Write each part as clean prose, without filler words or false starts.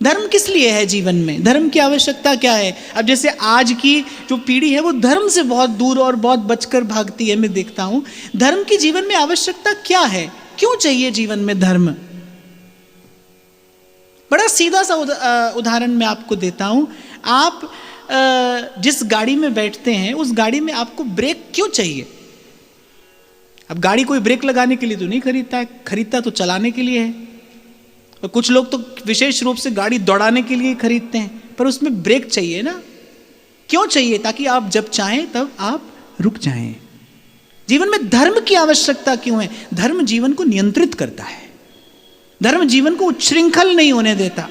धर्म किस लिए है जीवन में, धर्म की आवश्यकता क्या है। अब जैसे आज की जो पीढ़ी है वो धर्म से बहुत दूर और बहुत बचकर भागती है, मैं देखता हूं। धर्म की जीवन में आवश्यकता क्या है, क्यों चाहिए जीवन में धर्म। बड़ा सीधा सा उदाहरण मैं आपको देता हूं। आप जिस गाड़ी में बैठते हैं उस गाड़ी में आपको ब्रेक क्यों चाहिए। अब गाड़ी कोई ब्रेक लगाने के लिए तो नहीं खरीदता है, खरीदता तो चलाने के लिए है। और कुछ लोग तो विशेष रूप से गाड़ी दौड़ाने के लिए खरीदते हैं, पर उसमें ब्रेक चाहिए ना। क्यों चाहिए, ताकि आप जब चाहें तब आप रुक जाएं। जीवन में धर्म की आवश्यकता क्यों है। धर्म जीवन को नियंत्रित करता है, धर्म जीवन को उच्छृंखल नहीं होने देता,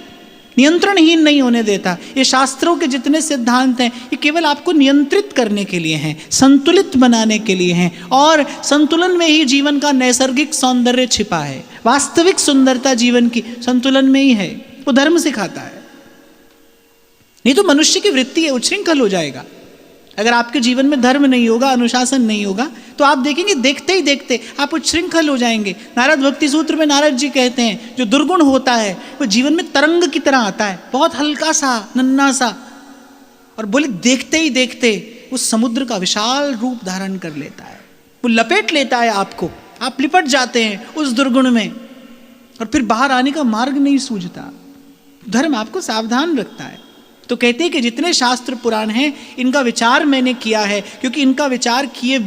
नियंत्रणहीन नहीं होने देता। ये शास्त्रों के जितने सिद्धांत हैं ये केवल आपको नियंत्रित करने के लिए हैं, संतुलित बनाने के लिए हैं। और संतुलन में ही जीवन का नैसर्गिक सौंदर्य छिपा है। वास्तविक सुंदरता जीवन की संतुलन में ही है, वो धर्म सिखाता है। नहीं तो मनुष्य की वृत्ति है, उच्छृंखल हो जाएगा। अगर आपके जीवन में धर्म नहीं होगा, अनुशासन नहीं होगा, तो आप देखेंगे देखते ही देखते आप उच्छृंखल हो जाएंगे। नारद भक्ति सूत्र में नारद जी कहते हैं जो दुर्गुण होता है वो जीवन में तरंग की तरह आता है, बहुत हल्का सा, नन्हा सा, और बोले देखते ही देखते उस समुद्र का विशाल रूप धारण कर लेता है, वो लपेट लेता है आपको, आप लिपट जाते हैं उस दुर्गुण में और फिर बाहर आने का मार्ग नहीं सूझता। धर्म आपको सावधान रखता है। तो कहते हैं कि जितने शास्त्र पुराण हैं इनका विचार मैंने किया है, क्योंकि इनका विचार किए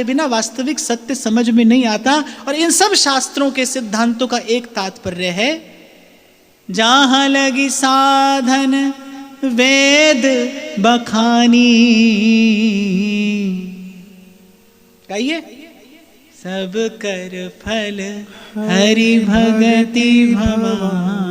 बिना वास्तविक सत्य समझ में नहीं आता। और इन सब शास्त्रों के सिद्धांतों का एक तात्पर्य है, जहां लगी साधन वेद बखानी, कहिए सब कर फल हरि भगति भवानी।